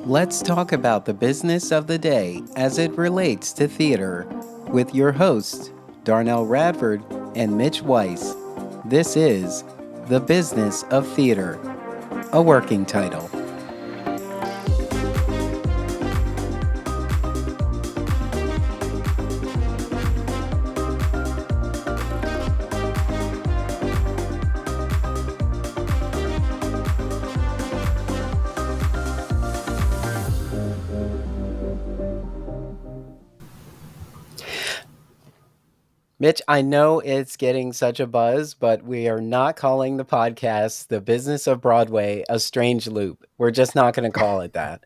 Let's talk about the business of the day as it relates to theater with your hosts, Darnell Radford and Mitch Weiss. This is The Business of Theater, a working title. Mitch, I know it's getting such a buzz, but we are not calling the podcast The Business of Broadway a Strange Loop. We're just not going to call it that.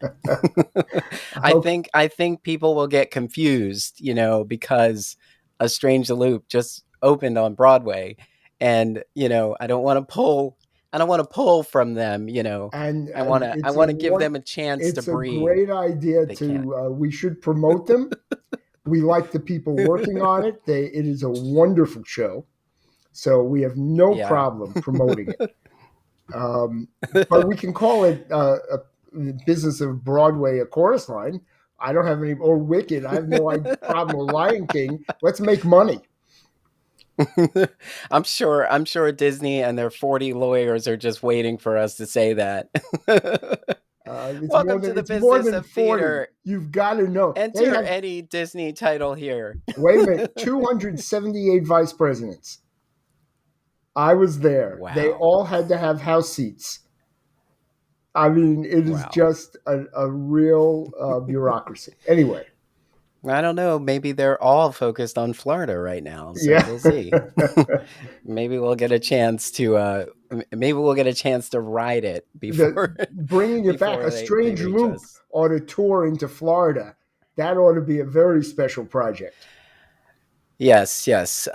I think people will get confused, because A Strange Loop just opened on Broadway, and I don't want to pull from them, and I want and to I it's want to give them a chance to it's a breathe. great idea They can't. we should promote them. We like the people working on it. It is a wonderful show, so we have no Yeah. problem promoting it. Um, but we can call it the Business of Broadway, a chorus line. I don't have any, or Wicked. I have no problem with Lion King. Let's make money. I'm sure Disney and their 40 lawyers are just waiting for us to say that. Welcome to the It's more business than of 40. theater. You've got to know. They Enter have, any Disney title here. wait a minute, 278 vice presidents. I was there. They Wow. all had to have house seats. I mean, it is Wow. just a real bureaucracy. Anyway, I don't know. Maybe they're all focused on Florida right now, so yeah. we'll see. maybe we'll get a chance to ride it before Bringing it back, before a they strange reach loop us. on a tour into Florida. That ought to be a very special project. Yes, yes.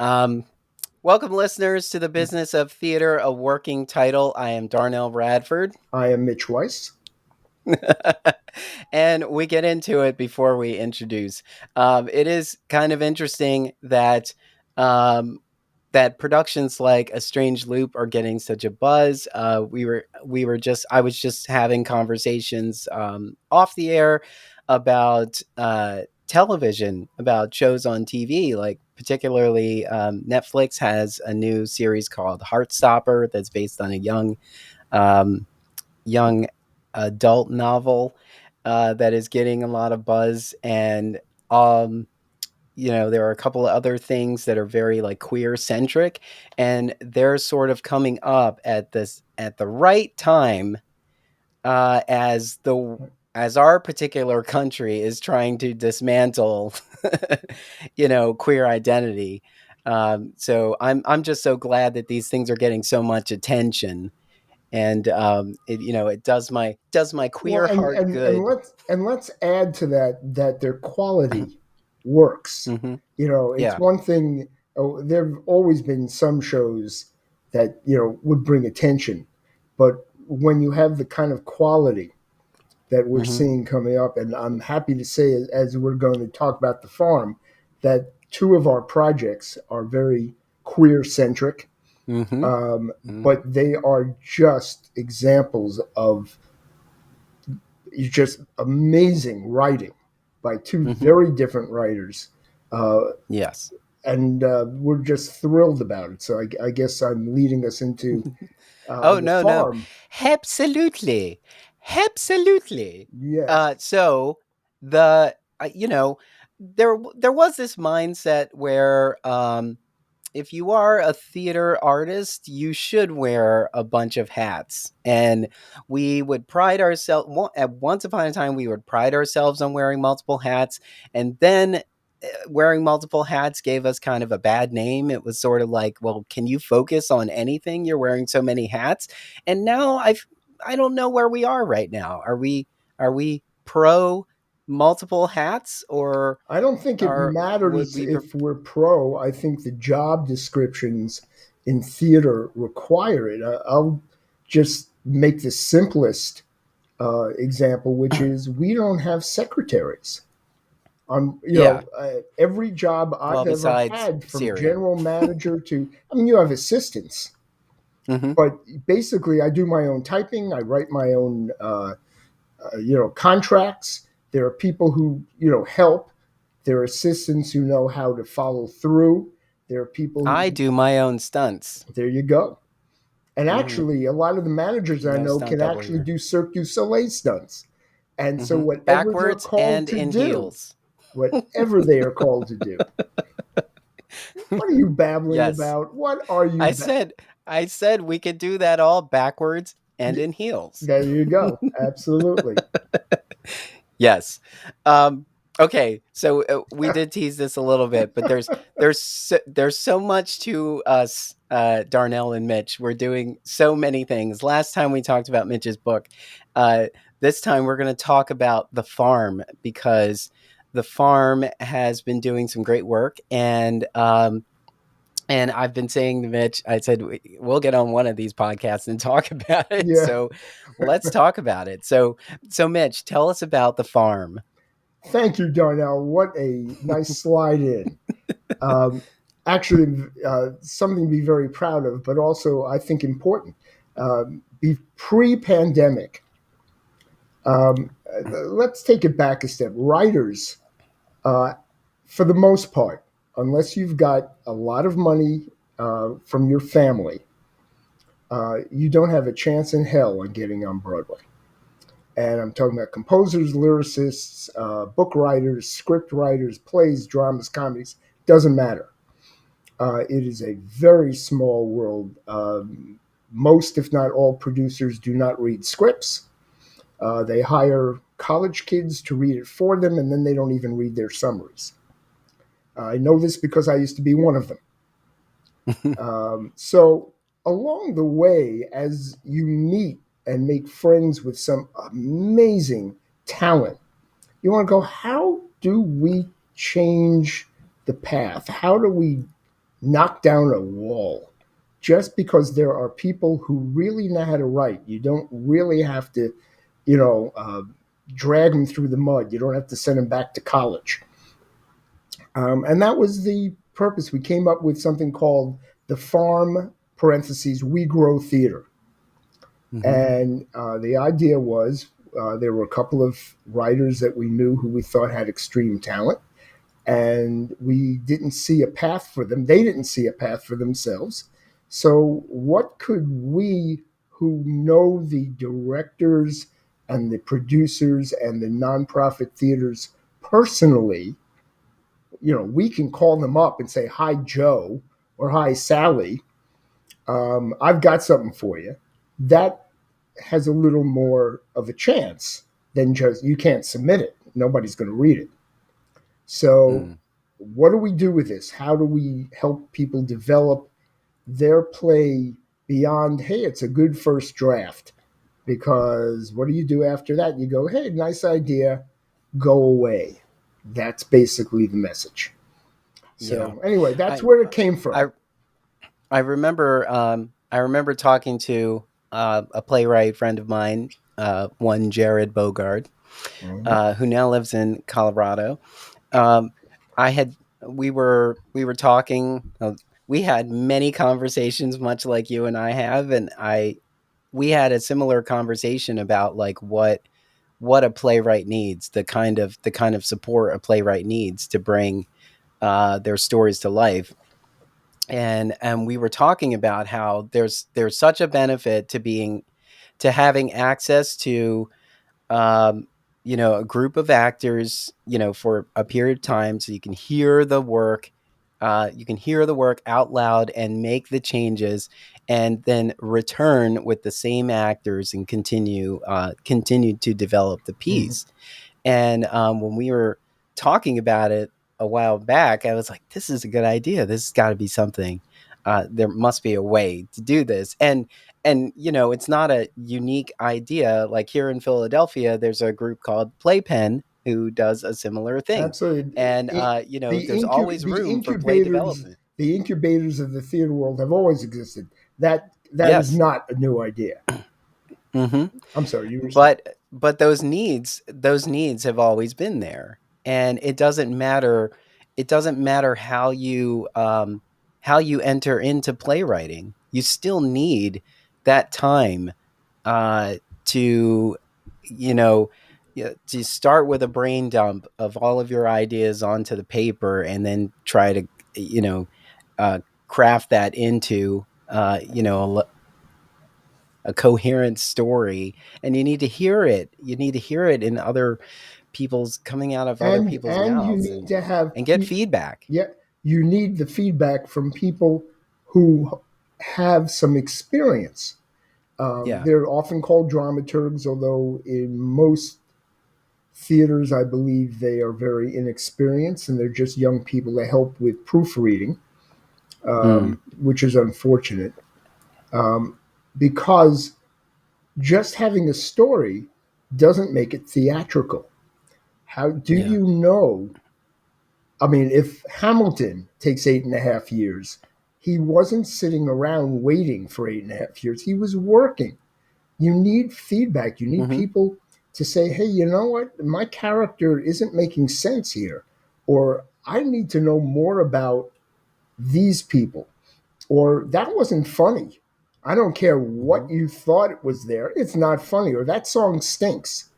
Welcome, listeners, to the Business of Theater, a working title. I am Darnell Radford. I am Mitch Weiss. And we get into it before we introduce. It is kind of interesting that um, that productions like A Strange Loop are getting such a buzz. I was just having conversations off the air about television, about shows on TV, like particularly Netflix has a new series called Heartstopper that's based on a um, young adult novel that is getting a lot of buzz. And um, there are a couple of other things that are very like queer centric, and they're sort of coming up at the right time, as our particular country is trying to dismantle queer identity. So I'm just so glad that these things are getting so much attention, and it does my Well, queer heart good. let's add to that their quality works. Hmm. It's Yeah. one thing. Oh, there've always been some shows that would bring attention, but when you have the kind of quality that we're Hmm. seeing coming up, and I'm happy to say, as we're going to talk about the farm, that two of our projects are very queer centric, Hmm. Hmm. but they are just examples of just amazing writing by two Hmm. very different writers. Uh, Yes. and we're just thrilled about it. So I guess I'm leading us into Oh, the no, no. farm. Absolutely. Absolutely. Yes. So the there was this mindset where if you are a theater artist, you should wear a bunch of hats. And we would pride ourselves, at once upon a time, we would pride ourselves on wearing multiple hats. And then wearing multiple hats gave us kind of a bad name. It was sort of like, well, can you focus on anything? You're wearing so many hats. And now I don't know where we are right now. Are we pro multiple hats, or I don't think it would matters we if we're pro. I think the job descriptions in theater require it. I'll just make the simplest example, which is we don't have secretaries. yeah, Every job I've well, ever besides had, from Siri. general manager to, I mean, you have assistants, Hmm. but basically I do my own typing. I write my own contracts. There are people who help. There are assistants who know how to follow through. There are people I who. do my own stunts. There you go. And Hmm. actually, a lot of the managers I No know stunt can double actually here. do Cirque du Soleil stunts. And so, Backwards and in heels. whatever they are called to do, what are you babbling Yes. about? What are you? I said I said we could do that all backwards and in heels. There you go. Absolutely. Yes. Um, okay, so we did tease this a little bit, but there's so much to us, Darnell and Mitch. We're doing so many things. Last time we talked about Mitch's book. Uh, this time we're going to talk about the farm because the farm has been doing some great work, and I've been saying to Mitch, I said, we'll get on one of these podcasts and talk about it. Yeah. So let's talk about it. So Mitch, tell us about the farm. Thank you, Darnell. What a nice slide in. Um, actually, something to be very proud of, but also I think important. Be pre-pandemic. Let's take it back a step. Writers, uh, for the most part, unless you've got a lot of money from your family, you don't have a chance in hell on getting on Broadway. And I'm talking about composers, lyricists, book writers, script writers, plays, dramas, comedies. Doesn't matter. It is a very small world. Most, if not all, producers do not read scripts. They hire college kids to read it for them, and then they don't even read their summaries. I know this because I used to be one of them. So, along the way, as you meet and make friends with some amazing talent, you want to go, how do we change the path? How do we knock down a wall? Just because there are people who really know how to write, you don't really have to, you know, uh, drag them through the mud. You don't have to send them back to college. And that was the purpose. We came up with something called the Farm (parentheses We Grow Theater), Hmm. and the idea was there were a couple of writers that we knew who we thought had extreme talent, and we didn't see a path for them. They didn't see a path for themselves. So, what could we, who know the directors and the producers and the nonprofit theaters personally, we can call them up and say, "Hi, Joe," or "Hi, Sally. I've got something for you." That has a little more of a chance than just you can't submit it. Nobody's going to read it. So, Mm. what do we do with this? How do we help people develop their play beyond, hey, it's a good first draft? Because what do you do after that? You go, hey, nice idea, go away. That's basically the message. Yeah. So, anyway, that's I where it came I from. I remember talking to a playwright friend of mine, one Jared Bogard, Mhm. who now lives in Colorado. Um, I had we were talking. We had many conversations, much like you and I have, and I we had a similar conversation about like what a playwright needs, the kind of support a playwright needs to bring their stories to life. And we were talking about how there's such a benefit to being to having access to um, a group of actors, for a period of time, so you can hear the work out loud and make the changes, and then return with the same actors and continue to develop the Mhm. piece. And when we were talking about it a while back, I was like, "This is a good idea. This has got to be something. There must be a way to do this." And it's not a unique idea. Like here in Philadelphia, there's a group called Playpen who does a similar thing, Absolutely. and there's always room for play development. The incubators of the theater world have always existed. That is Yes. not a new idea. Hmm. I'm sorry, you were saying. But those needs have always been there, and it doesn't matter how you enter into playwriting. You still need that time uh to you know, to start with a brain dump of all of your ideas onto the paper and then try to, you know, uh, craft that into, a coherent story. And you need to hear it. You need to hear it in other people's coming out of other people's And you mouths need to have and get feedback. yeah, you need the feedback from people who have some experience. Yeah. They're often called dramaturgs, although in most theaters, I believe they are very inexperienced and they're just young people that help with proofreading, Mm, which is unfortunate because just having a story doesn't make it theatrical. How do yeah. you know? I mean, if Hamilton takes 8.5 years, he wasn't sitting around waiting for 8.5 years. He was working. You need feedback. You need Hmm. people to say, hey, you know what? My character isn't making sense here. Or I need to know more about these people. Or that wasn't funny. I don't care Hmm. what you thought it was there. It's not funny. Or that song stinks.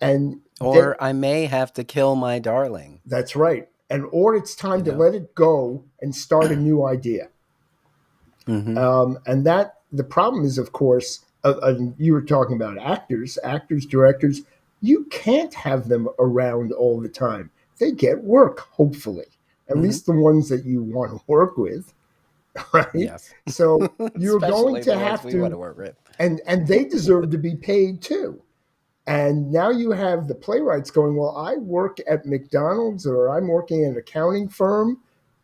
And Or they, I may have to kill my darling. that's right. And or it's You time to know. let it go and start a new idea. Hmm. And that the problem is, of course, you were talking about actors, directors. You can't have them around all the time. They get work, hopefully, at Hmm. least the ones that you want to work with, right? Yes. So you're going Especially to the ones have we want to to, work with. and they deserve to be paid too. And now you have the playwrights going, well, I work at McDonald's or I'm working at an accounting firm,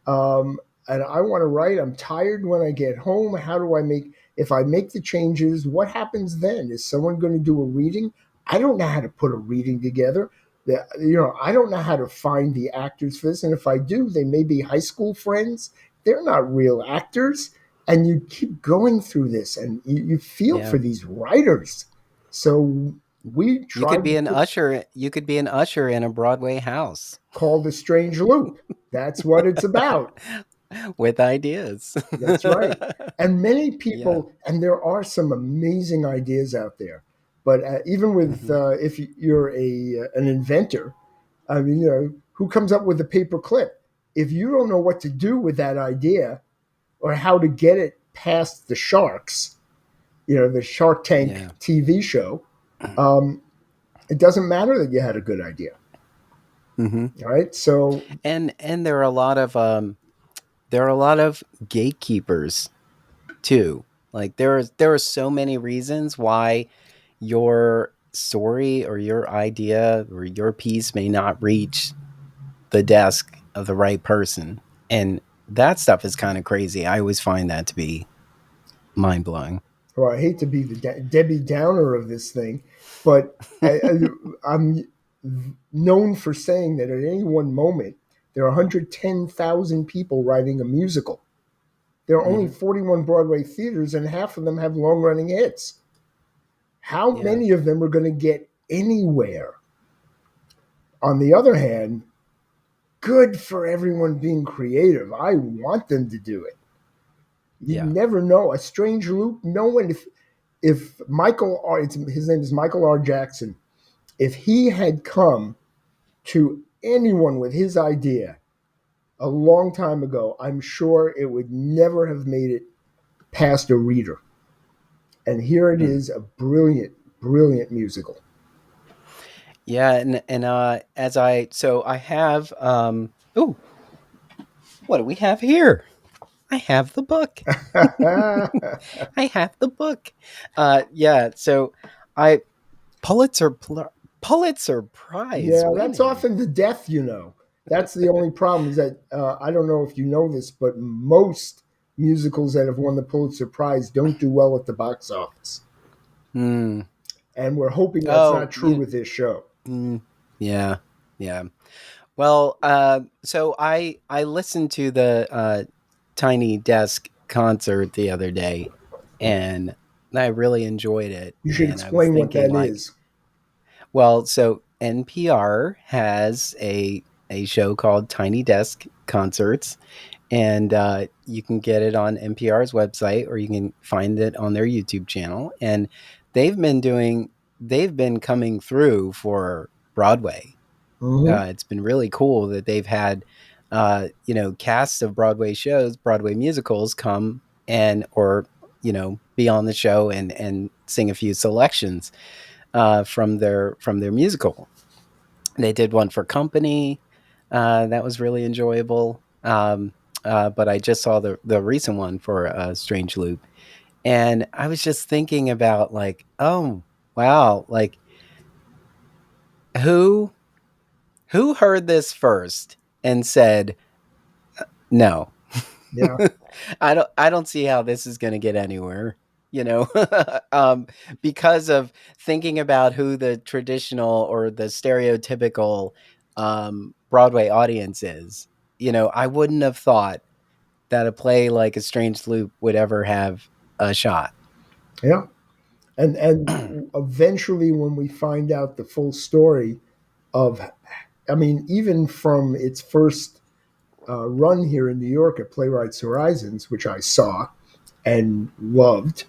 um, and I want to write. I'm tired when I get home. How do I make, if I make the changes, what happens then? Is someone going to do a reading? I don't know how to put a reading together. I don't know how to find the actors for this. And if I do, they may be high school friends. They're not real actors. And you keep going through this and you feel Yeah. for these writers. So we You could tried be to an put usher. You could be an usher in a Broadway house called a strange loop. That's what it's about. with ideas. That's right. And many Yeah. people, and there are some amazing ideas out there. But even with Hmm. if you're a an inventor, I mean, who comes up with a paper clip? If you don't know what to do with that idea or how to get it past the sharks, the Shark Tank Yeah. TV show, um, it doesn't matter that you had a good idea. Hmm. All right. So And there are a lot of gatekeepers too. Like there are so many reasons why your story or your idea or your piece may not reach the desk of the right person. And that stuff is kind of crazy. I always find that to be mind blowing. well, I hate to be the Debbie Downer of this thing, but I'm known for saying that at any one moment, there are 110,000 people writing a musical. There are only Hmm. 41 Broadway theaters, and half of them have long running hits. How Yeah. many of them are going to get anywhere? On the other hand, good for everyone being creative. I want them to do it. You Yeah. never know. A strange loop, no one, if Michael R, his name is Michael R. Jackson, if he had come to anyone with his idea a long time ago, I'm sure it would never have made it past a reader. And here it Hmm. is, a brilliant, brilliant musical. Yeah. And as I have oh, what do we have here? I have the book. I have the book. Yeah. So I Pulitzer Pulitzer Prize Yeah, that's winning. often the death. That's the only problem is that I don't know if you know this, but most musicals that have won the Pulitzer Prize don't do well at the box office. Hmm. And we're hoping that's Oh, not true with this show. yeah, yeah. Well, so I listened to the Tiny Desk concert the other day, and I really enjoyed it. You should And I was explain what thinking, that like, is. well, so NPR has a show called Tiny Desk Concerts, and you can get it on NPR's website, or you can find it on their YouTube channel. And they've been doing they've been coming through for Broadway. Hmm. It's been really cool that they've had, casts of Broadway shows, Broadway musicals come and, or, be on the show and sing a few selections from their musical. They did one for Company. That was really enjoyable. But I just saw the recent one for Strange Loop, and I was just thinking about, like, oh wow, like who who heard this first and said no. Yeah. I don't see how this is going to get anywhere, you know, um, because of thinking about who the traditional or the stereotypical Broadway audience is. I wouldn't have thought that a play like A Strange Loop would ever have a shot. Yeah. And eventually, when we find out the full story of, I mean, even from its first run here in New York at Playwrights Horizons, which I saw and loved,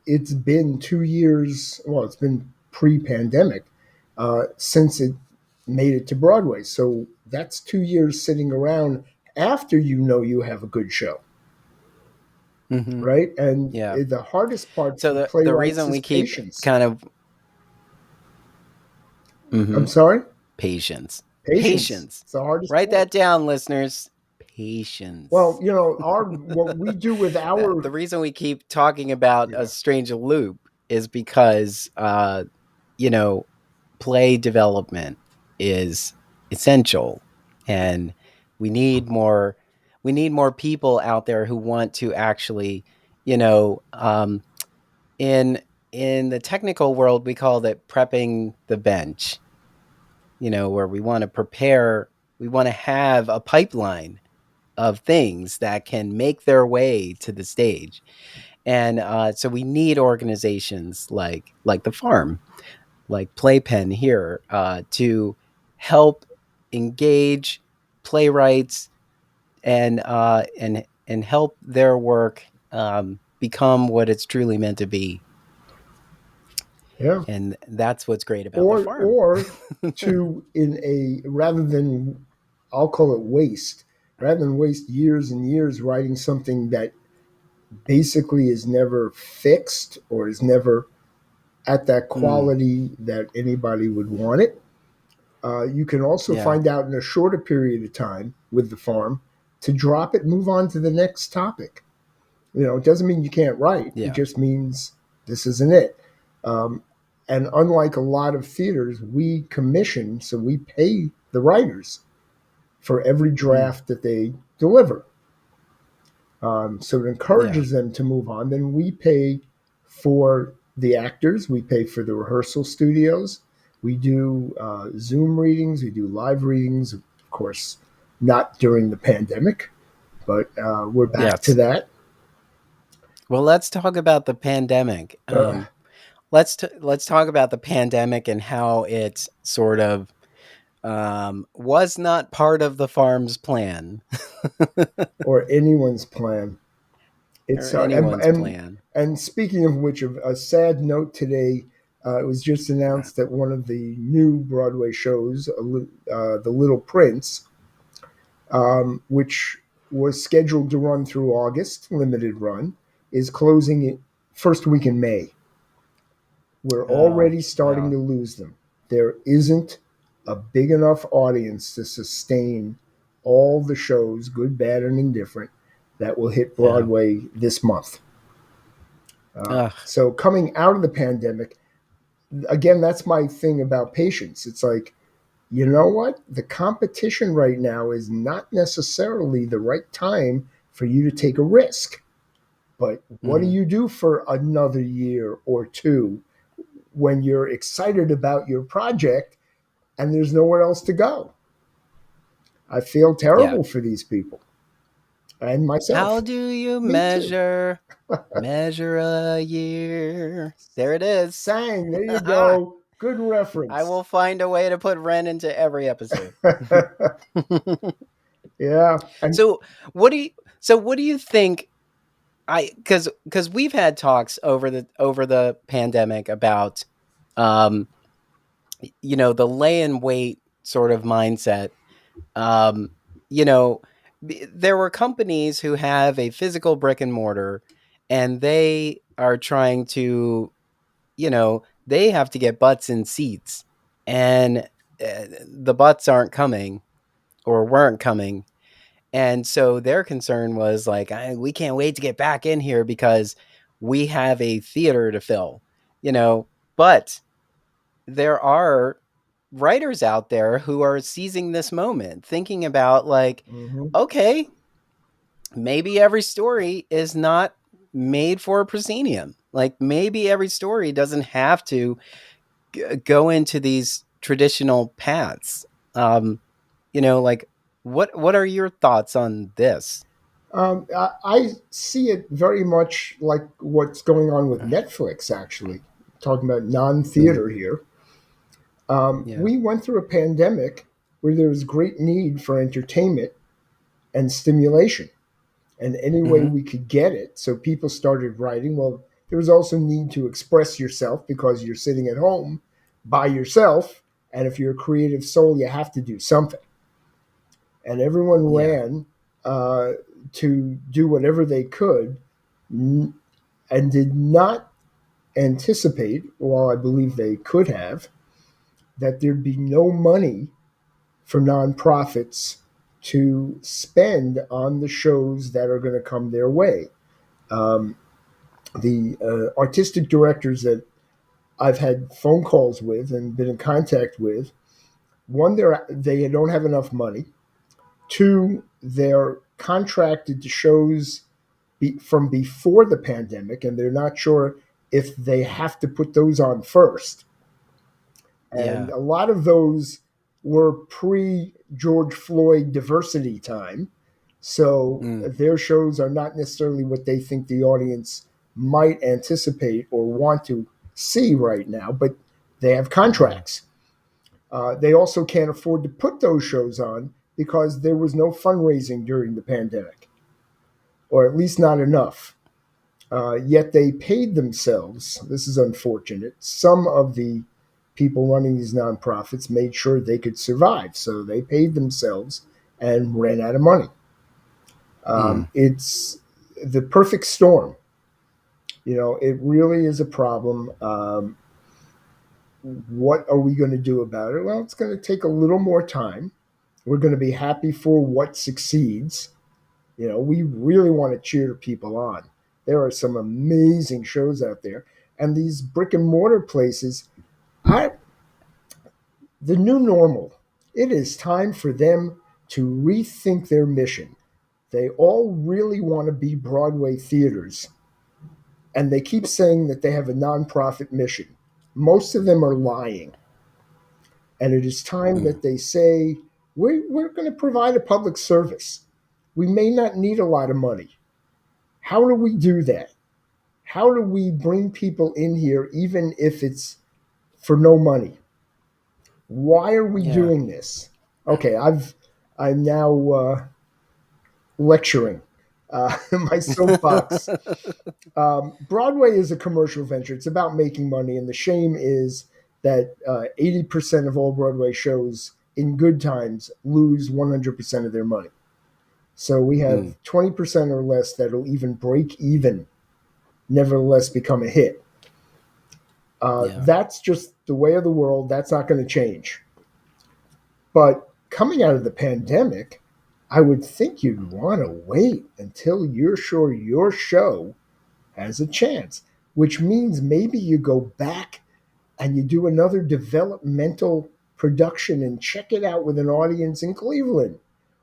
it's been 2 years. Well, it's been pre-pandemic since it made it to Broadway. So that's 2 years sitting around after you know you have a good show, Hmm. right? And Yeah. the hardest part So for the playwrights reason is we keep patience. kind of I'm mhm, sorry, patience, patience. patience. It's the hardest Write part. that down, listeners. Well, Patience. our what we do with The our, reason we keep talking about A yeah, Strange Loop is because you know play development is essential, and we need more we need more people out there who want to actually, you know um, in in the technical world we call it prepping the bench, where we want to have a pipeline of things that can make their way to the stage. And so we need organizations like the farm, like Playpen here, to help engage playwrights and help their work become what it's truly meant to be. yeah, And that's what's great about the farm. or to, in a, rather than, I'll call it waste, rather than waste years and years writing something that basically is never fixed or is never at that Mm, quality that anybody would want it. You can also yeah. find out in a shorter period of time with the farm to drop it, move on to the next topic. It doesn't mean you can't write. It Yeah. just means this isn't it. Um, and unlike a lot of theaters, we commission, so we pay the writers for every Mm, draft that they deliver. So it yeah. encourages them to move on. Then we pay for the actors, we pay for the rehearsal studios, we do Zoom readings, we do live readings, of course, not during the pandemic, but we're back to Yes. that. Well, let's talk about the pandemic. Uh, Let's talk about the pandemic and how it sort of was not part of the farm's plan or anyone's plan. or It's anyone's plan. and speaking of which, of a sad note today, it was just announced that one of the new Broadway shows, The Little Prince, which was scheduled to run through August, limited run, is closing it first week in May. We're Oh, already starting wow. to lose them. There isn't a big enough audience to sustain all the shows, good, bad, and indifferent, that will hit Yeah. Broadway this month. Ugh. So coming out of the pandemic, again, that's my thing about patience. It's like, you know what? The competition right now is not necessarily the right time for you to take a risk. But what do Mhm. you do for another year or two when you're excited about your project and there's nowhere else to go? I feel Yeah. terrible for these people and How myself. do you Me too. measure a year? There it is. Sang, there you go. Good I reference. will find a way to put Ren into every episode. Yeah. And So, what do you think because we've had talks over the pandemic about, um, the lay and wait sort of mindset. Um, you know, there were companies who have a physical brick and mortar, and they are trying to, they have to get butts in seats, and the butts aren't coming or weren't coming. And so their concern was like, we can't wait to get back in here because we have a theater to fill, you know. But there are writers out there who are seizing this moment, thinking about like, Hmm. okay, maybe every story is not made for a proscenium. Like maybe every story doesn't have to go into these traditional paths. Um, like what are your thoughts on this? I see it very much like what's going on with Netflix, actually. Talking about non Mm, theater here. yeah. We went through a pandemic where there was great need for entertainment and stimulation, and any way Hmm. we could get it. So people started writing. Well, there was also need to express yourself because you're sitting at home by yourself. And if you're a creative soul, you have to do something. And everyone Yeah. ran uh, to do whatever they could and did not anticipate, while I believe they could have, that there'd be no money for nonprofits to spend on the shows that are going to come their way. Um, the artistic directors that I've had phone calls with and been in contact with, one, they don't have enough money. Two, they're contracted to shows from before the pandemic, and they're not sure if they have to put those on first. And Yeah. a lot of those were pre George Floyd diversity time. So Mm, their shows are not necessarily what they think the audience might anticipate or want to see right now, but they have mm, contracts. They also can't afford to put those shows on because there was no fundraising during the pandemic, or at least not enough. Yet they paid themselves. This is unfortunate. Some of the people running these nonprofits made sure they could survive, so they paid themselves and ran out of money. mm. It's the perfect storm. It really is a problem. What are we going to do about it? Well, it's going to take a little more time. We're going to be happy for what succeeds. We really want to cheer people on. There are some amazing shows out there. And these brick and mortar places, I, the new normal, it is time for them to rethink their mission. They all really want to be Broadway theaters, and they keep saying that they have a nonprofit mission. Most of them are lying. And it is time Mm. that they say, we're going to provide a public service. We may not need a lot of money. How do we do that? How do we bring people in here even if it's for no money? Why are we Yeah. doing this? Okay, I'm now lecturing my soapbox. Broadway is a commercial venture. It's about making money, and the shame is that 80% of all Broadway shows in good times lose 100% of their money. So we Mm. have 20% or less that'll even break even, nevertheless become a hit. Yeah. That's just the way of the world. That's not going to change. But coming out of the pandemic, I would think you'd want to wait until you're sure your show has a chance, which means maybe you go back and you do another developmental production and check it out with an audience in Cleveland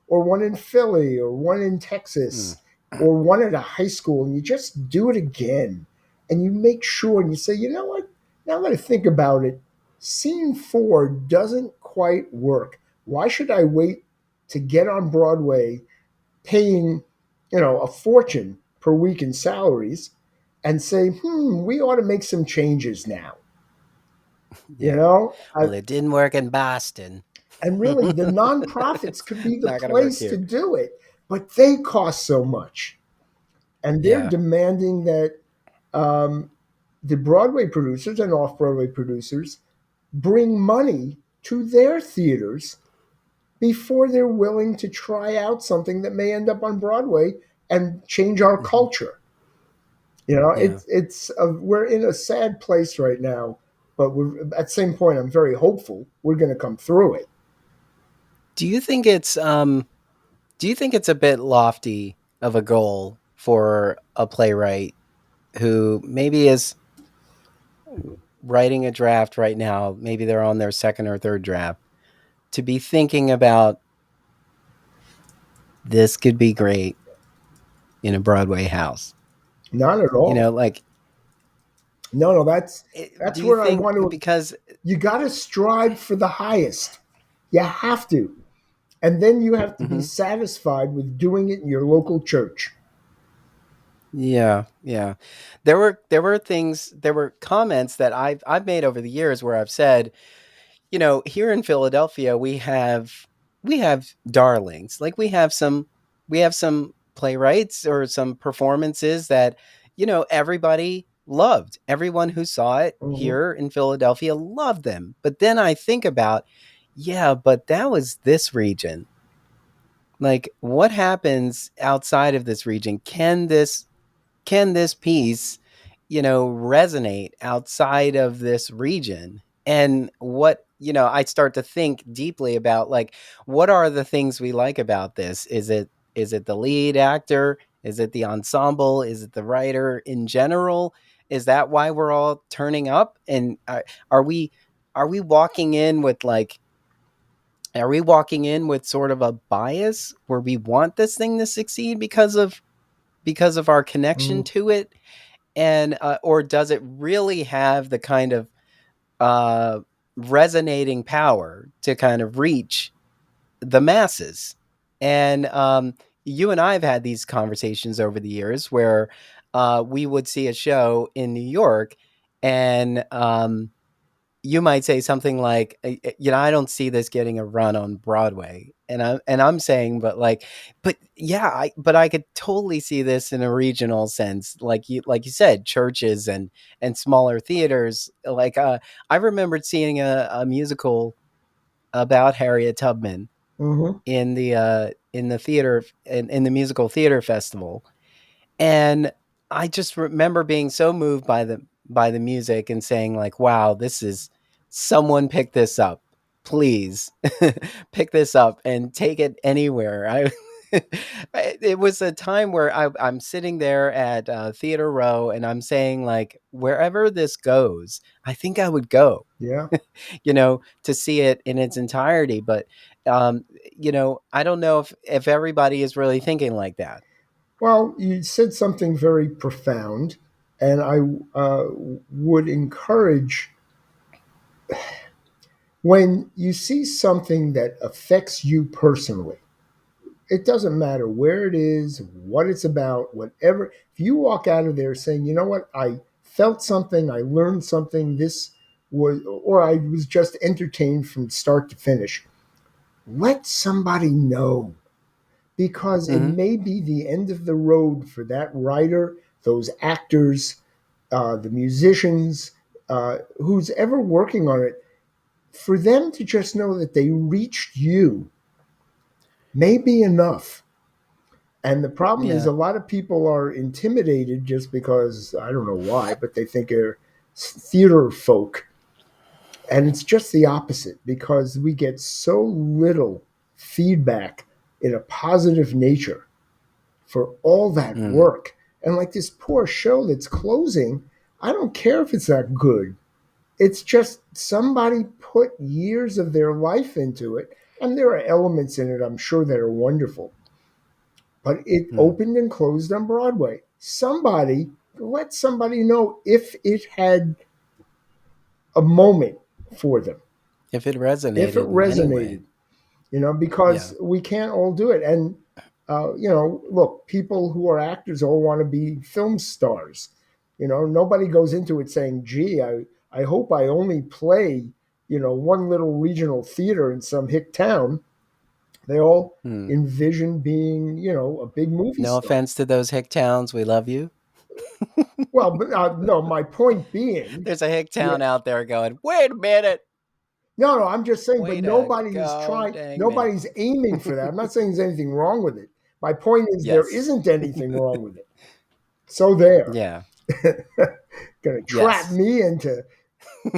or one in Philly or one in Mm. Texas or one at a high school, and you just do it again and you make sure and you say, you know what, now that I think about it, scene 4 doesn't quite work. Why should I wait to get on Broadway paying, a fortune per week in salaries and say, we ought to make some changes now. You Yeah. know, Well, it didn't work in Boston. and really the nonprofits It's could be the not gonna work place to here. do it, but they cost so much. and they're Yeah. demanding that um, the Broadway producers and off Broadway producers bring money to their theaters before they're willing to try out something that may end up on Broadway and change our Hmm. culture. You know, Yeah. we're in a sad place right now, but we're at the same point. I'm very hopeful we're going to come through it. Do you think it's do you think it's a bit lofty of a goal for a playwright who maybe is writing a draft right now, maybe they're on their second or third draft, to be thinking about this could be great in a Broadway house? Not at You know, all. like, No, no, that's do you where I think want to. because You got to strive for the highest. You have to, and then you have to be mhm. satisfied with doing it in your local church. Yeah, yeah. There were comments that I've made over the years where I've said, here in Philadelphia, we have darlings. Like we have some playwrights or some performances that, everybody loved. Everyone who saw it Hmm. here in Philadelphia loved them. But then I think about, yeah, but that was this region. Like, what happens outside of this region? Can this piece, resonate outside of this region? And I start to think deeply about, like, what are the things we like about this? Is it the lead actor? Is it the ensemble? Is it the writer in general? Is that why we're all turning up? And are we are we walking in with like are we walking in with sort of a bias where we want this thing to succeed because of our connection Hmm. to it? And or does it really have the kind of uh resonating power to kind of reach the masses? And you and I have had these conversations over the years where we would see a show in New York, and you might say something like, I don't see this getting a run on Broadway. And I'm saying, but yeah, I could totally see this in a regional sense, like you said, churches and smaller theaters. Like, I remembered seeing a musical about Harriet Tubman Hmm. in the theater, in the musical theater festival. And I just remember being so moved by the music and saying, like, wow, this is someone pick this up. Please pick this up and take it anywhere. It was a time where I'm sitting there at Theater Row, and I'm saying, like, wherever this goes, I think I would go, Yeah. to see it in its entirety. But I don't know if everybody is really thinking like that. Well, you said something very profound, and I would encourage when you see something that affects you personally. It doesn't matter where it is, what it's about, whatever. If you walk out of there saying, you know what, I felt something, I learned something, this was, or I was just entertained from start to finish, let somebody know, because it Hmm. may be the end of the road for that writer, those actors, the musicians, who's ever working on it, for them to just know that they reached you may be enough. And the problem is, Yeah. a lot of people are intimidated just because, I don't know why, but they think they're theater folk. And it's just the opposite, because we get so little feedback in a positive nature for all that Mm. work. And like this poor show that's closing, I don't care if it's that good. It's just somebody put years of their life into it. And there are elements in it, I'm sure, that are wonderful. But it Mm. opened and closed on Broadway. Somebody, let somebody know if it had a moment for them, If it if it resonated in any way. resonated, because Yeah. we can't all do it. And, look, people who are actors all want to be film stars. Nobody goes into it saying, gee, I hope I only play, one little regional theater in some hick town. They all Hmm. envision being, a big movie No star. offense to those hick towns, we love you. Well, but no, my point being, There's a hick yeah, town out there going, wait a minute, no, I'm just saying, but wait a nobody's god trying, dang minute. nobody's aiming for that. I'm not saying there's anything wrong with it. My point is, there Yes. isn't anything wrong with it. So there, Yeah. going to trap Yes. me into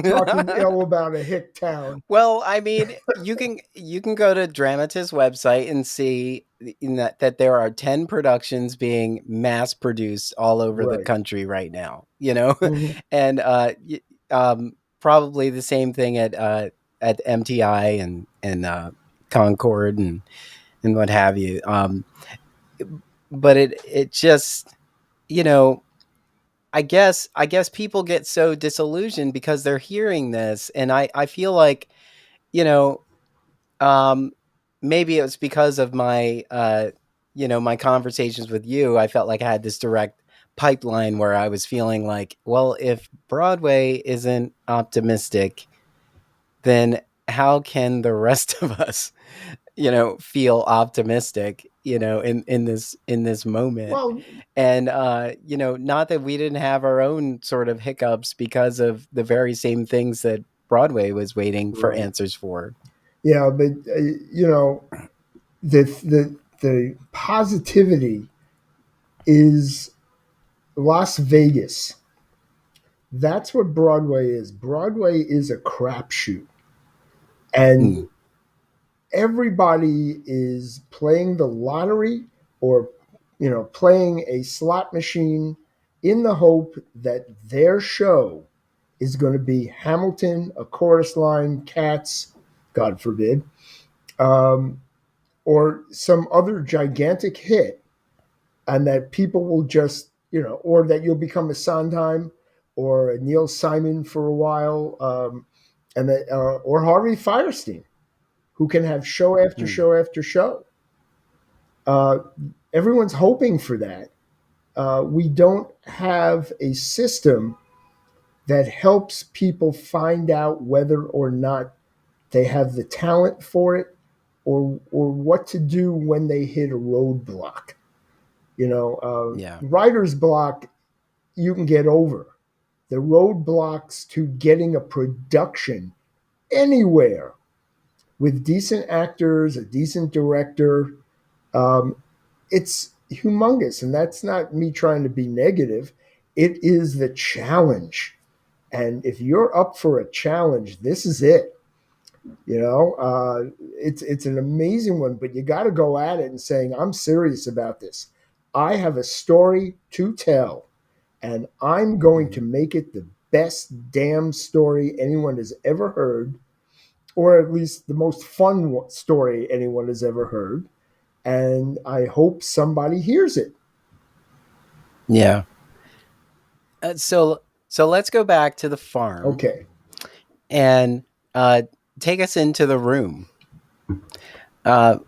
talking ill about a hick town. Well, I mean, you can go to Dramatis website and see that there are 10 productions being mass produced all over the Right. country right now, you know? Hmm. And probably the same thing at MTI and Concord and what have you. But it just, you know, I guess people get so disillusioned because they're hearing this, and I feel like, you know, um, maybe it was because of my, my conversations with you. I felt like I had this direct pipeline where I was feeling like, well, if Broadway isn't optimistic, then how can the rest of us, feel optimistic, in this moment? Well, And not that we didn't have our own sort of hiccups because of the very same things that Broadway was waiting for right. answers for. Yeah, but the positivity is Las Vegas. That's what Broadway is. Broadway is a crapshoot, Mm, and everybody is playing the lottery or playing a slot machine in the hope that their show is going to be Hamilton, a chorus line, Cats, God forbid, um, or some other gigantic hit, and that people will just, or that you'll become a Sondheim or a Neil Simon for a while, and that, or Harvey Firestein, who can have show after mm, show after show. Uh, Everyone's hoping for that. We don't have a system that helps people find out whether or not they have the talent for it, or what to do when they hit a roadblock. yeah. Writer's block you can get over. The roadblocks to getting a production anywhere with decent actors, a decent director, um, it's humongous. And that's not me trying to be negative. It is the challenge. And if you're up for a challenge, this is it. It's an amazing one, but you got to go at it and saying, I'm serious about this. I have a story to tell, and I'm going to Mhm. make it the best damn story anyone has ever heard, or at least the most fun story anyone has ever heard. And I hope somebody hears it. Yeah. So let's go back to the farm Okay. and take us into the room. Uh,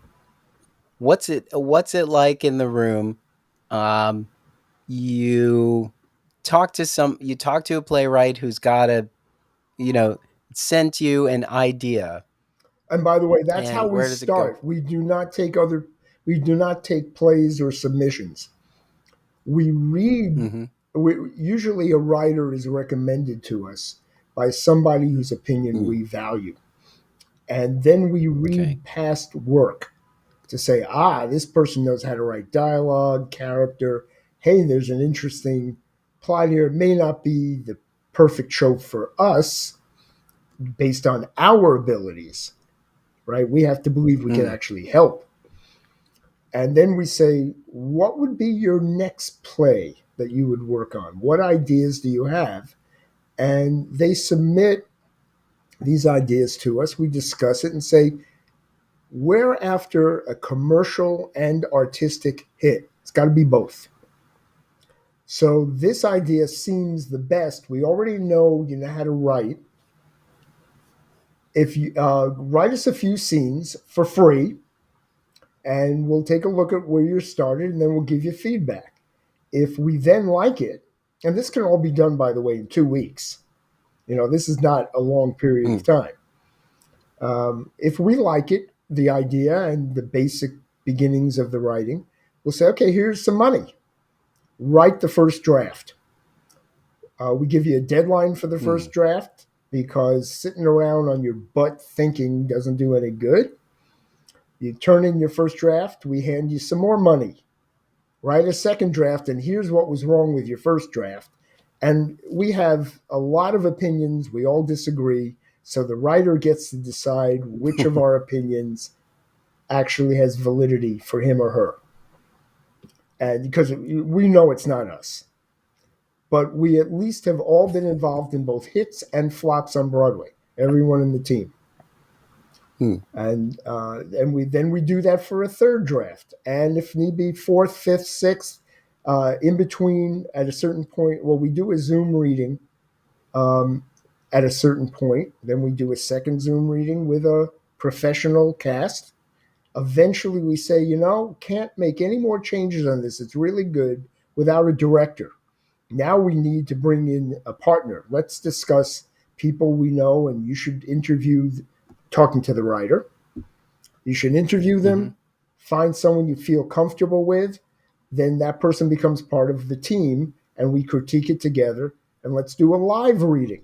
what's it like in the room? Um, you you talk to a playwright who's got you know sent you an idea, And by the way, that's how and we where does it go? start. We do not take plays or submissions. We read, Hmm. usually a writer is recommended to us by somebody whose opinion Mm, we value. And then we okay. read past work to say, this person knows how to write dialogue, character. Hey, there's an interesting plot here. It may not be the perfect trope for us based on our abilities, right? We have to believe we can Mm, actually help. And then we say, what would be your next play that you would work on? What ideas do you have? And they submit these ideas to us. We discuss it and say, we're after a commercial and artistic hit. It's got to be both. So this idea seems the best. We already know you know how to write. If you write us a few scenes for free, and we'll take a look at where you started, and then we'll give you feedback. If we then like it, and this can all be done, by the way, in 2 weeks. This is not a long period of mm, time. If we like it, the idea and the basic beginnings of the writing. We'll say, okay, here's some money. Write the first draft. We give you a deadline for the Hmm. first draft because sitting around on your butt thinking doesn't do any good. You turn in your first draft, we hand you some more money. Write a second draft, and here's what was wrong with your first draft. And we have a lot of opinions. We all disagree. So the writer gets to decide which of our opinions actually has validity for him or her. And because we know it's not us, but we at least have all been involved in both hits and flops on Broadway, everyone in the team. Hmm. And we do that for a third draft, and if need be, fourth, fifth, sixth, in between. At a certain point, well, we do a Zoom reading um, at a certain point. Then we do a second Zoom reading with a professional cast. Eventually, we say, can't make any more changes on this. It's really good without a director. Now we need to bring in a partner. Let's discuss people we know, and you should interview, talking to the writer. You should interview Hmm. them, find someone you feel comfortable with. Then that person becomes part of the team, and we critique it together. And let's do a live reading.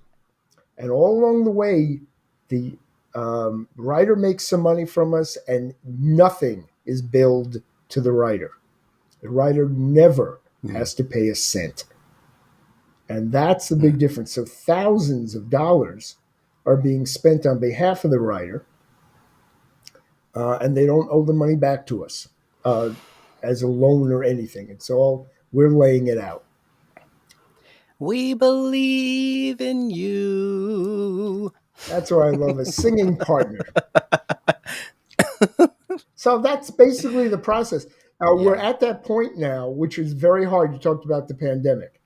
And all along the way, the writer makes some money from us, and nothing is billed to the writer. The writer never Hmm. has to pay a cent. And that's the Hmm. big difference. So thousands of dollars are being spent on behalf of the writer, and they don't owe the money back to us uh, as a loan or anything. It's all we're laying it out. We believe in you. That's why I love a singing partner. So that's basically the process. We're Yeah. at that point now, which is very hard. You talked about the pandemic.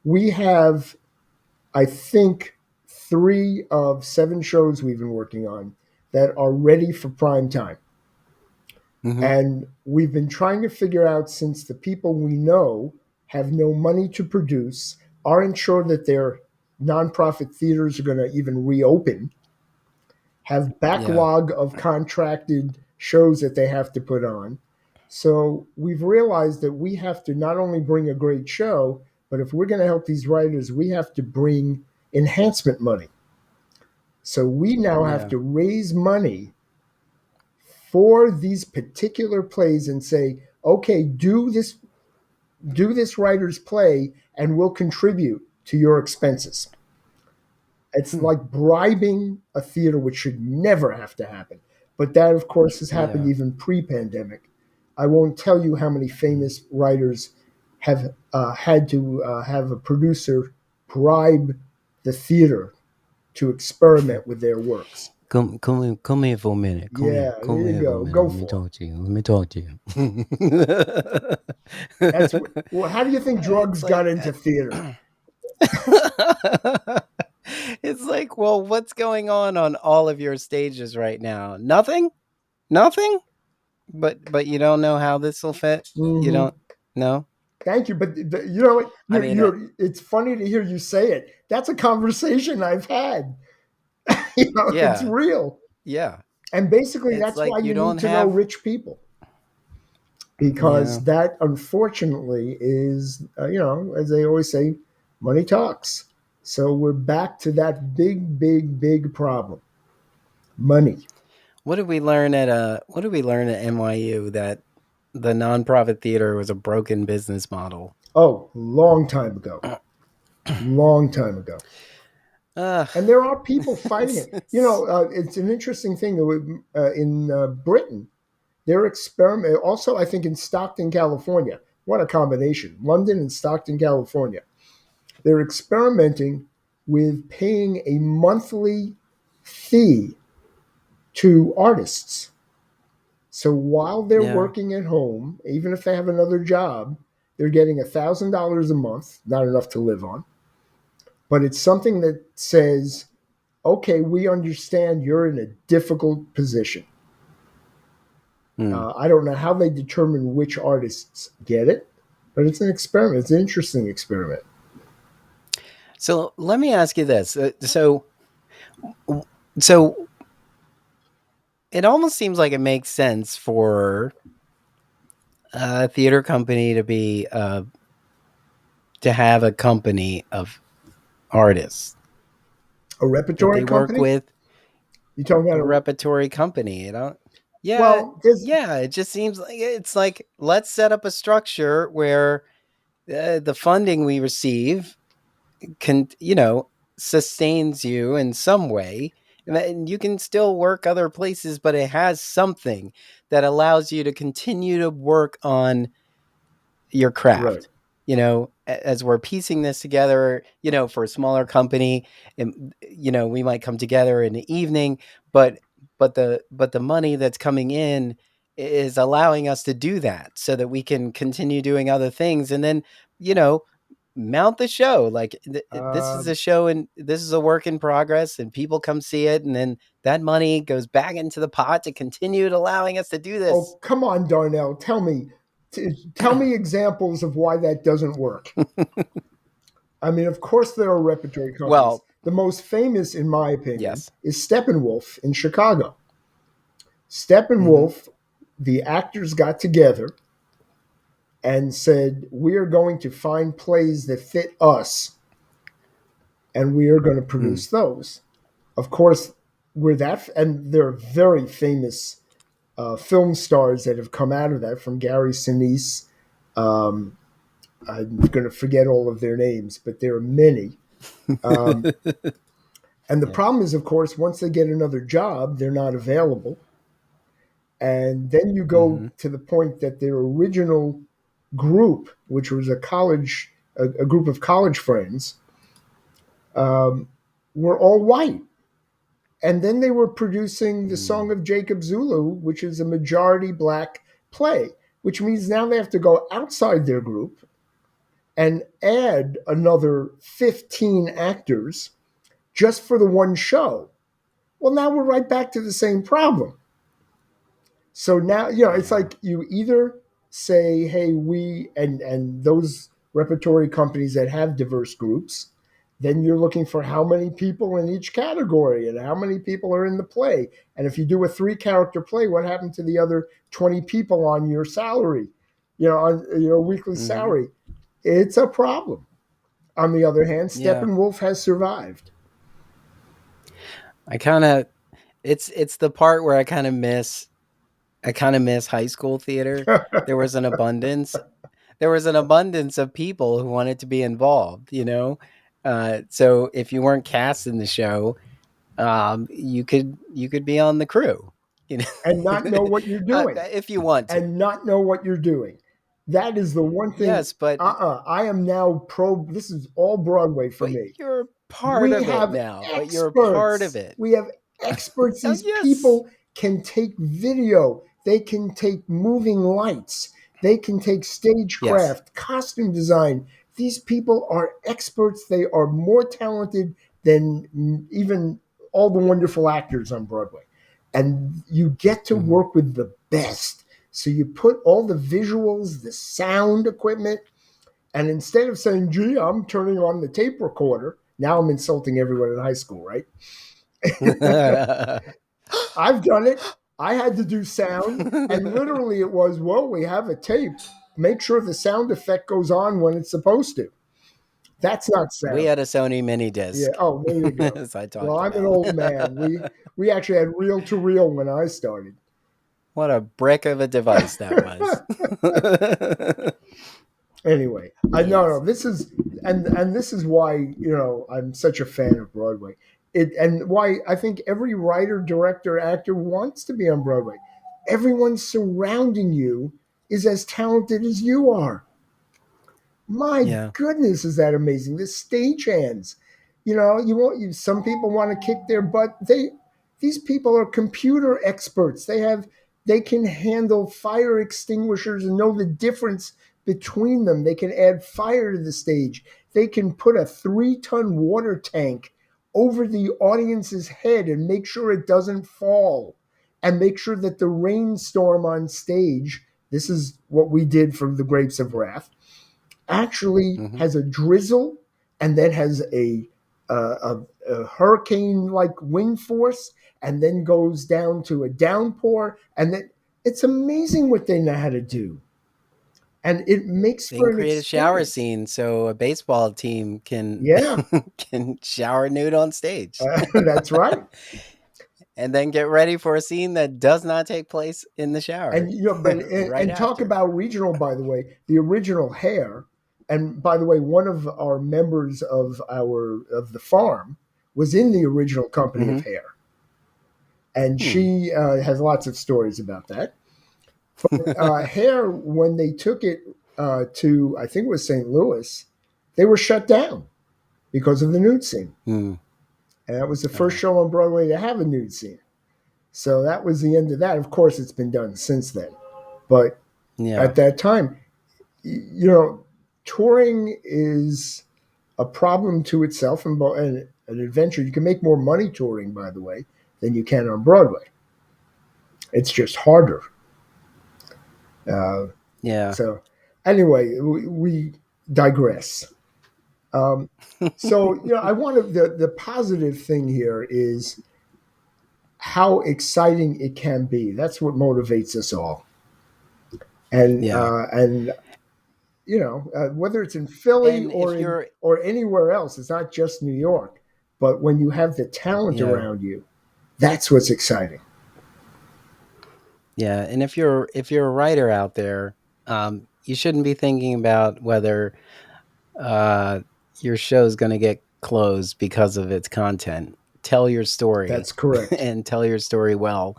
We have, I think, 3 of 7 shows we've been working on that are ready for prime time. Hmm. And we've been trying to figure out, since the people we know have no money to produce, aren't sure that their nonprofit theaters are going to even reopen, have Yeah. backlog of contracted shows that they have to put on. So we've realized that we have to not only bring a great show, but if we're going to help these writers, we have to bring enhancement money. So we now have Yeah. to raise money for these particular plays and say, okay, do this writer's play and we'll contribute to your expenses. It's Hmm. like bribing a theater, which should never have to happen. But that, of course, has happened Yeah. even pre pandemic. I won't tell you how many Hmm. famous writers have had to have a producer bribe the theater to experiment with their works. Come here for a minute. Come here. Yeah, Come there you here for a go. minute. Go Let me for it. talk to you. Let me talk to That's you. well. How do you think It's drugs got like into theater? it's like, well, what's going on all of your stages right now? Nothing? Nothing? But you don't know how this will fit? You Mm-hmm. don't know? Thank you, but you know what? I You're, mean, you're. It's funny to hear you say it. That's a conversation I've had. It's yeah. real, Yeah. and basically, It's that's why like you you need don't to know have rich people because yeah. that, unfortunately, is as they always say, money talks. So we're back to that big, big, big problem: money. What did we learn at NYU that the nonprofit theater was a broken business model? Oh, long time ago, long time ago. Ugh. And there are people fighting it. It's It's an interesting thing in Britain. They're experiment also, I think, in Stockton, California. What a combination! London and Stockton, California. They're experimenting with paying a monthly fee to artists. So while they're yeah. working at home, even if they have another job, they're getting $1,000 a month, not enough to live on. But it's something that says, okay, we understand you're in a difficult position. Hmm. I don't know how they determine which artists get it, but it's an experiment. It's an interesting experiment. So let me ask you this. So it almost seems like it makes sense for a theater company to have a company of artists A that repertory they work company? with, You talking a about a repertory company. You know, yeah, well? There's yeah. It just seems like it's like let's set up a structure where the funding we receive can, sustains you in some way. And you can still work other places, but it has something that allows you to continue to work on your right. craft. As we're piecing this together, for a smaller company, and we might come together in the evening, but but the money that's coming in is allowing us to do that so that we can continue doing other things, and then you know mount the show like this is Um, a show and this is a work in progress, and people come see it, and then that money goes back into the pot to continue allowing us to do this. oh, come on, Darnell. Tell me examples of why that doesn't work. I mean, of course, there are repertory companies. Well, The most famous, in my opinion, yes. is Steppenwolf in Chicago. Hmm. Steppenwolf, the actors got together and said, "We are going to find plays that fit us, and we are going to Mm. produce those." Of course, and there are very famous film stars that have come out of that, from Gary Sinise. Um, I'm going to forget all of their names, but there are many. Um, and the Yeah. problem is, of course, once they get another job, they're not available. And then you go Hmm. to the point that their original group, which was a group of college friends, um, were all white. And then they were producing the Song Mm. of Jacob Zulu, which is a majority black play, which means now they have to go outside their group and add another 15 actors just for the one show. Well, now we're right back to the same problem. So now, it's Yeah. like you either say, hey, and those repertory companies that have diverse groups, then you're looking for how many people in each category and how many people are in the play. And if you do a 3 character play, what happened to the other 20 people on your salary, on your weekly Hmm. salary? It's a problem. On the other hand, Yeah. Steppenwolf has survived. I kind of it's the part where I kind of miss high school theater. There was an abundance. There was an abundance of people who wanted to be involved. So if you weren't cast in the show, you could be on the crew. You And not know know, what you're doing. if you want to. And not know what you're doing. That is the one thing. Yes, but I am now pro. This is all Broadway for but me. you're part We of it have now. But you're a part of experts. it. We have experts. Oh, These yes. people can take video, they can take moving lights, they can take Yes. stagecraft, costume design. These people are experts. They are more talented than even all the wonderful actors on Broadway. And you get to Hmm. work with the best. So you put all the visuals, the sound equipment, and instead of saying, gee, I'm turning on the tape recorder, now I'm insulting everyone in high school, right? I've done it. I had to do sound, and literally it was, well, we have a tape. Make sure the sound effect goes on when it's supposed to. That's not We sound. had a Sony mini Yeah. disc, Oh, there you go. as I Well, talked I'm an about. old man. We actually had reel to reel when I started. What a brick of a device that was. Anyway, I no Yes. no. This is and this is why I'm such a fan of Broadway. And why I think every writer, director, actor wants to be on Broadway. Everyone surrounding you is as talented as you are. My Yeah. goodness, is that amazing? The stagehands, you want you. Some people want to kick their butt. These people are computer experts. They can handle fire extinguishers and know the difference between them. They can add fire to the stage. They can put a 3-ton water tank over the audience's head and make sure it doesn't fall, and make sure that the rainstorm on stage. This is what we did for the Grapes of Wrath, actually Hmm. has a drizzle and then has a hurricane like wind force and then goes down to a downpour. And then it's amazing what they know how to do. And it makes They for can an create a shower experience. scene so a baseball team can Yeah, can shower nude on stage that's right. and then get ready for a scene that does not take place in the shower And but right and talk after. about regional, by the way, the original Hair, and by the way, one of our members of the farm was in the original company of Hmm. Hair, and Hmm. she has lots of stories about that. Hair, when they took it to, I think it was St. Louis, they were shut down because of the nude scene, Hmm. and that was the first Oh, show on Broadway to have a nude scene. So that was the end of that. Of course, it's been done since then, but yeah, at that time, you know, touring is a problem to itself and an adventure. You can make more money touring, by the way, than you can on Broadway. It's just harder. Uh, yeah. so, anyway, we digress. Um, so, I want to, the positive thing here is how exciting it can be. That's what motivates us all. Yeah. And whether it's in Philly And if you're, or anywhere else, it's not just New York. But when you have the talent yeah, around you, that's what's exciting. yeah, and if you're a writer out there, you shouldn't be thinking about whether uh, your show is going to get closed because of its content. Tell your story That's correct. and tell your story well.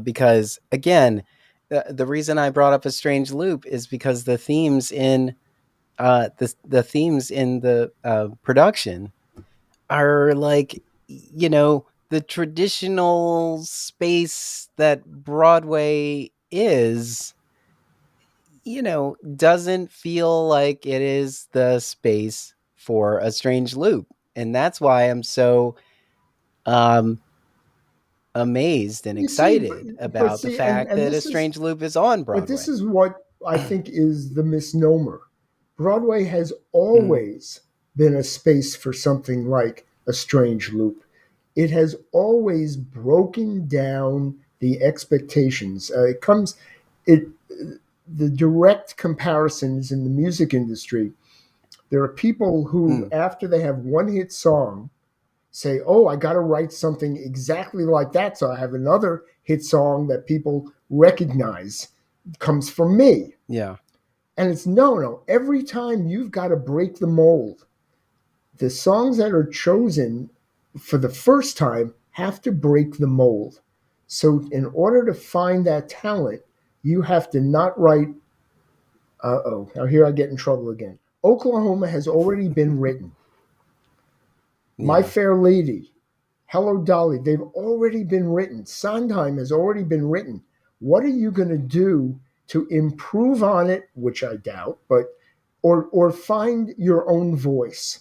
Because again, the reason I brought up a strange loop is because the themes in the production are like, the traditional space that Broadway is, doesn't feel like it is the space for a strange loop. And that's why I'm so um, amazed and You see, excited but about the see, fact and that a this is, strange loop is on but this Broadway. is what I think is the misnomer. Broadway has Mm, always been a space for something like a strange loop. It has always broken down the expectations. It the direct comparisons in the music industry. There are people who, mm, after they have one hit song, say, "Oh, I got to write something exactly like that, so I have another hit song that people recognize comes from me." yeah. And it's no, no. Every time you've got to break the mold. The songs that are chosen for the first time have to break the mold. So, in order to find that talent, you have to not write, now here I get in trouble again. Oklahoma has already been written. My Yeah. Fair Lady, Hello Dolly, they've already been written. Sondheim has already been written. What are you going to do to improve on it, which I doubt, but or find your own voice?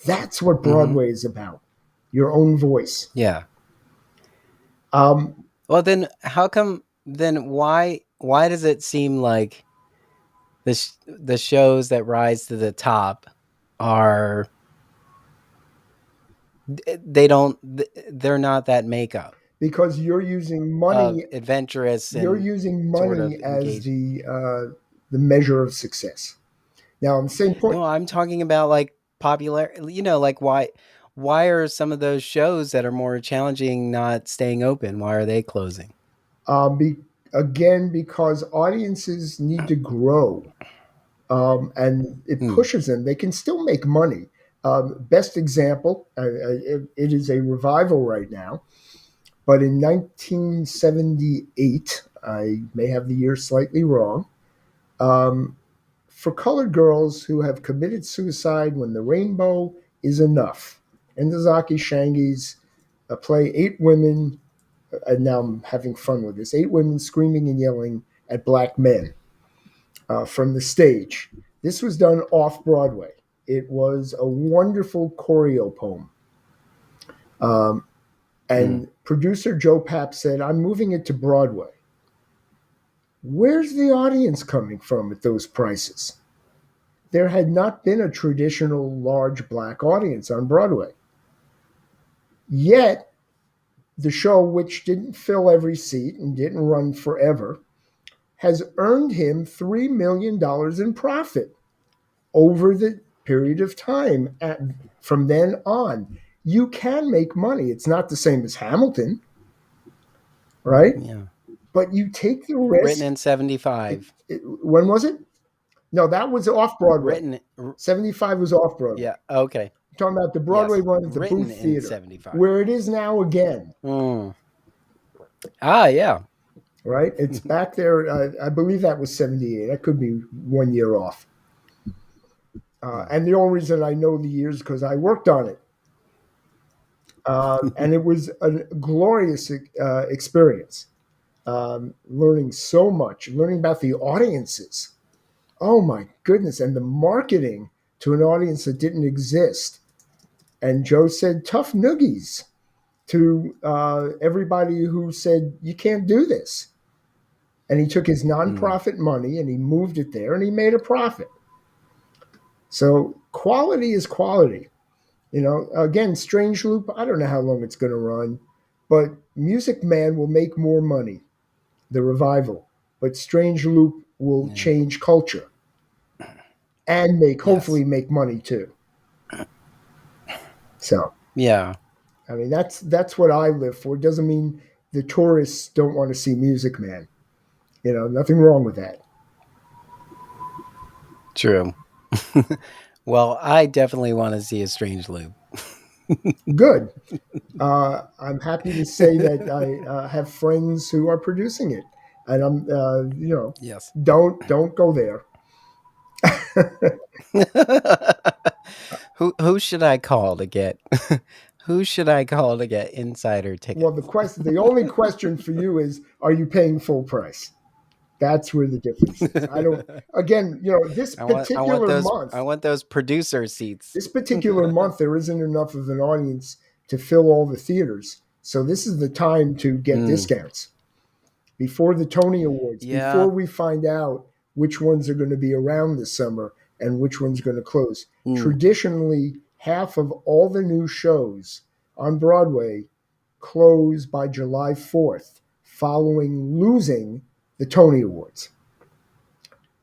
That's what Hmm. Broadway is about. Your own voice. Yeah. Um, Well, then how come? Then why does it seem like the shows that rise to the top are they don't they're not that makeup because of adventurous you're and using sort money of as engaging? the measure of success. Now, on the same point, No, I'm talking about like popular. Like why are some of those shows that are more challenging not staying open? Why are they closing? um, be, again, because audiences need to grow, and it Hmm. pushes them. They can still make money. Best example, it is a revival right now, but in 1978, I may have the year slightly wrong, um, for colored girls who have committed suicide when the rainbow is enough. Endazaki Shangi's play Eight Women, and now I'm having fun with this, Eight Women Screaming and Yelling at Black Men from the stage. This was done off Broadway. It was a wonderful choreo poem. Um, Hmm. and producer Joe Papp said, "I'm moving it to Broadway." Where's the audience coming from at those prices? There had not been a traditional large black audience on Broadway. Yet the show, which didn't fill every seat and didn't run forever, has earned him $3 million in profit over the period of time from then on. You can make money. It's not the same as Hamilton, right? Yeah. But you take the Written risk. in 75. When was it? No, that was off Broadway. Written 75 was off Broadway. Yeah, okay. I'm talking about the Broadway Yes. run at the Written Booth in Theater, 75. where it is now again, Mm. Ah, yeah. right? It's back there. I believe that was 78. That could be 1 year off. Mm. And the only reason I know the years is because I worked on it. And it was a glorious experience. Learning so much, learning about the audiences. Oh my goodness. And the marketing to an audience that didn't exist. And Joe said, tough noogies to everybody who said, you can't do this. And he took his Mm. nonprofit money and he moved it there and he made a profit. So quality is quality. Again, Strange Loop, I don't know how long it's going to run, but Music Man will make more money, the revival. But Strange Loop will Yeah. change culture and Yes. hopefully make money too. So, Yeah. I mean, that's what I live for. It doesn't mean the tourists don't want to see Music Man. Nothing wrong with that. True. Well, I definitely want to see a Strange Loop. Good. I'm happy to say that I have friends who are producing it, and Yes. don't go there. Who should I call to get who should I call to get insider Well, tickets? the only question for you is, are you paying full price? That's where the difference is. I don't. Again, this particular I month, want those producer seats. there isn't enough of an audience to fill all the theaters. So this is the time to get Mm, discounts before the Tony Awards, before yeah. we find out which ones are going to be around this summer and which one's going to close. Mm, Traditionally, half of all the new shows on Broadway close by July 4th, following losing the Tony Awards.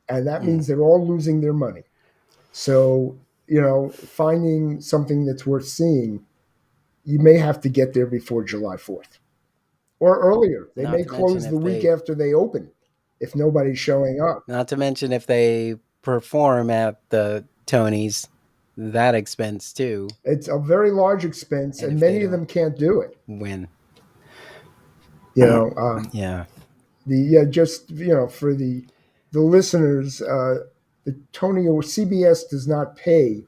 And that mm. means they're all losing their money. So, finding something that's worth seeing, you may have to get there before July 4th or earlier. They Not may to mention close the if week they after they open if nobody's showing up. not to mention if they perform at the Tonys, that expense too. It's a very large expense, And and if they many of don't them can't do it. win. You know, Yeah. just for the listeners, the Tony or CBS does not pay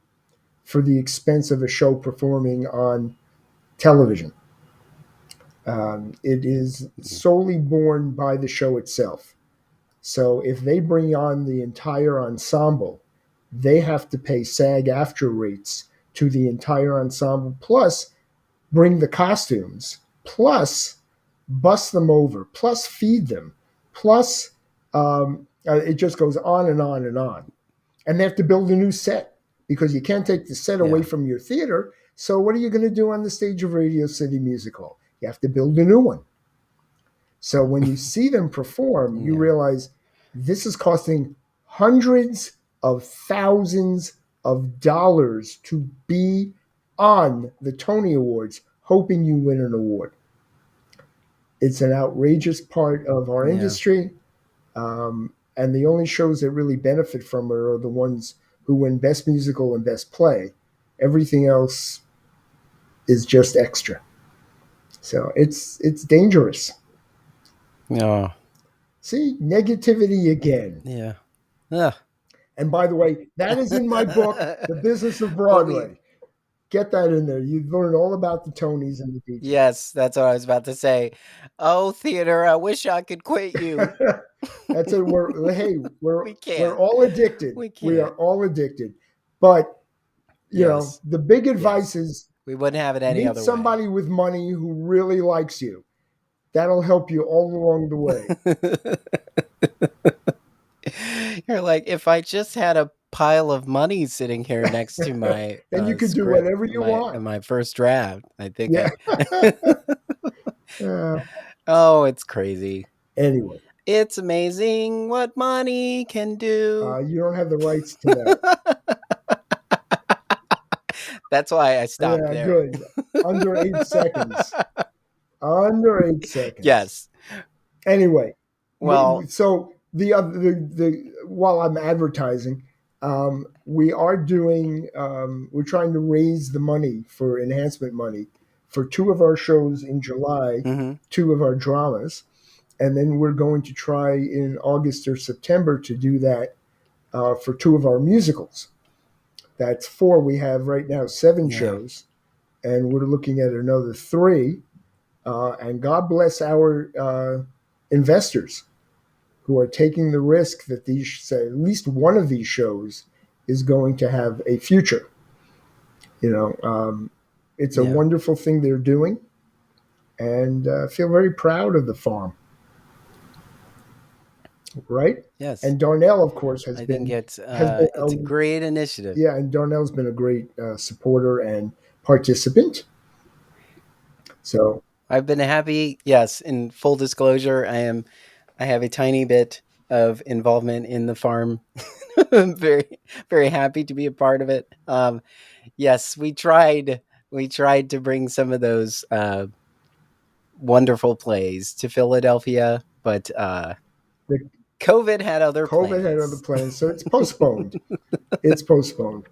for the expense of a show performing on television. It is solely borne by the show itself. So if they bring on the entire ensemble, they have to pay SAG after rates to the entire ensemble, plus bring the costumes, plus bus them over, plus feed them, plus it just goes on and on and on. And they have to build a new set because you can't take the set away Yeah. from your theater. So what are you going to do on the stage of Radio City Music Hall? You have to build a new one. So when you see them perform, you Yeah. realize this is costing hundreds of thousands of dollars to be on the Tony Awards, hoping you win an award. It's an outrageous part of our Yeah. industry. And the only shows that really benefit from it are the ones who win Best Musical and Best Play. Everything else is just extra. So it's dangerous. Oh. See, negativity again. Yeah. Ugh. And by the way, that is in my book, The Business of Well, we Broadway. Get that in there. You learn all about the Tonys and the Beaches. yes, that's what I was about to say. Oh, theater, I wish I could quit you. That's it. Hey, We we're can't. all addicted. We We are can't. all addicted. But Yes. the big advice Yes. is We wouldn't have it any meet other way. somebody with money who really likes you. That'll help you all along the way. You're like, if I just had a pile of money sitting here next to my And you can do script, whatever you my want. my first draft. I think Yeah. I. Uh, Oh, it's crazy. anyway, It's amazing what money can do. you don't have the rights to that. That's why I stopped Yeah, there. good. Under 8 seconds. Under 8 seconds. Yes. Anyway, Well, so the other the while I'm advertising, we are doing we're trying to raise the money for enhancement money for two of our shows in July, hmm two of our dramas, and then we're going to try in August or September to do that for two of our musicals. That's four. We have right now seven yeah, shows, and we're looking at another three. And God bless our investors who are taking the risk that these, at least one of these shows, is going to have a future. You know, it's a yeah, wonderful thing they're doing, and feel very proud of the farm. Right? yes. And Darnell, of course, I think has been it's a great initiative. yeah, and Darnell's been a great supporter and participant. So I've been happy. Yes, in full disclosure, I have a tiny bit of involvement in the farm. I'm very happy to be a part of it. Yes, we tried to bring some of those wonderful plays to Philadelphia, but the COVID had other COVID had other plans. plans, so it's postponed. It's postponed.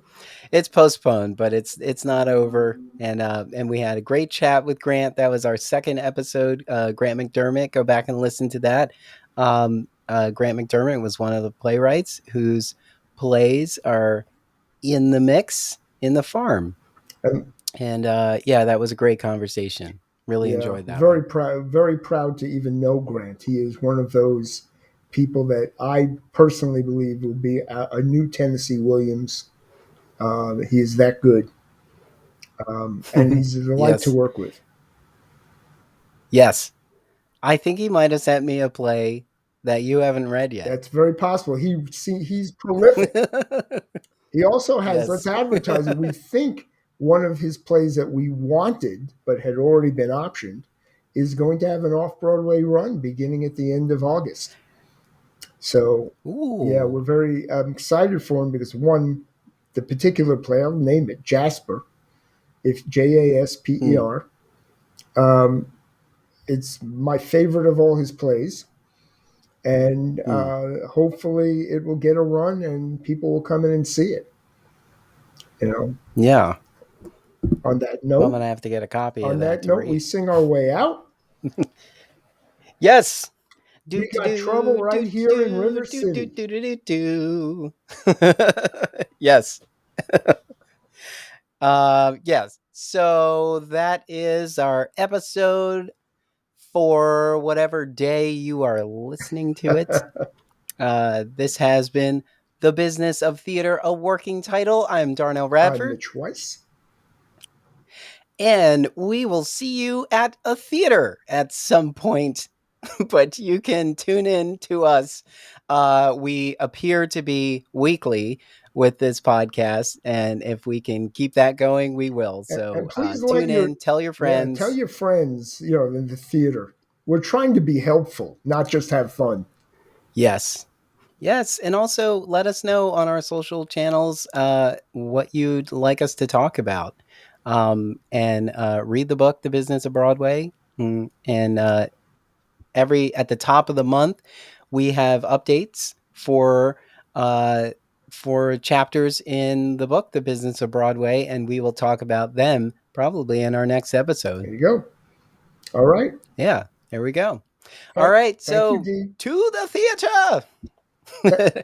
It's postponed, but it's not over. And we had a great chat with Grant. That was our second episode. Grant McDermott. Go back and listen to that. Grant McDermott was one of the playwrights whose plays are in the mix in the farm. And And yeah, that was a great conversation. Really yeah, enjoyed that one. very proud to even know Grant. He is one of those people that I personally believe will be a new Tennessee Williams. He is that good, and he's a delight to Yes, work with. yes. I think he might have sent me a play that you haven't read yet. That's very possible. He's prolific. He also has. Let's Yes. advertise it. We think one of his plays that we wanted but had already been optioned is going to have an off Broadway run beginning at the end of August. So yeah, Ooh. we're very excited for him because one, the particular play, I'll name it Jasper. It's Mm, Jasper. Um, it's my favorite of all his plays, and mm. hopefully it will get a run and people will come in and see it. You know. Yeah. On that I'm note, gonna have to get a copy of that to we read. sing our way out. Yes. Do We do got trouble do do right here in do River do do City. do do do. Yes. Yes. So that is our episode for whatever day you are listening to it. This has been The Business of Theater, a working title. I'm Darnell I'm Radford, Mitch Weiss. and we will see you at a theater at some point. But you can tune in to us. We appear to be weekly with this podcast, and if we can keep that going, we will. And So please let tune your in, tell your tell friends. your friends, in the theater. We're trying to be helpful, not just have fun. Yes. Yes, and also let us know on our social channels what you'd like us to talk about. And read the book, The Business of Broadway. And every at the top of the month, we have updates uh, for chapters in the book, The Business of Broadway, and we will talk about them probably in our next episode. There you go. All right. Yeah, there we go. All Thank, right, thank you, so Dee. to the Th- theater.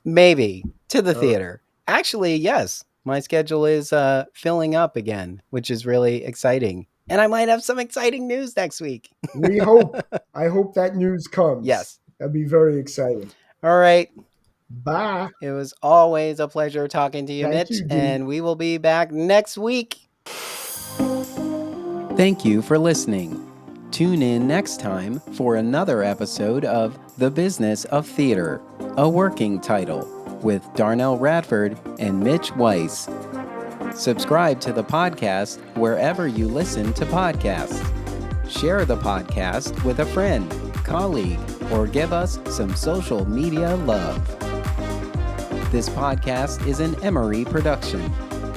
Maybe to the all right. theater. Actually, yes. My schedule is filling up again, which is really exciting. And I might have some exciting news next week. We hope. I hope that news comes. Yes. That'd be very exciting. All right. Bye. It was always a pleasure talking to you, Thank Mitch, you, Dee. and we will be back next week. Thank you for listening. Tune in next time for another episode of The Business of Theater, a working title. with Darnell Radford and Mitch Weiss. Subscribe to the podcast wherever you listen to podcasts. Share the podcast with a friend, colleague, or give us some social media love. This podcast is an Emory production.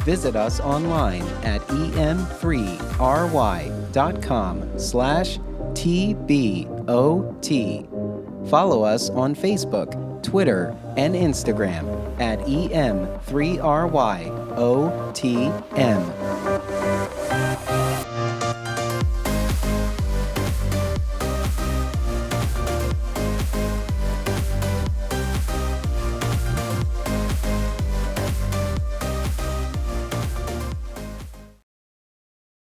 Visit us online at em3ry.com/TBOT. Follow us on Facebook, Twitter, and Instagram at em3ryotm.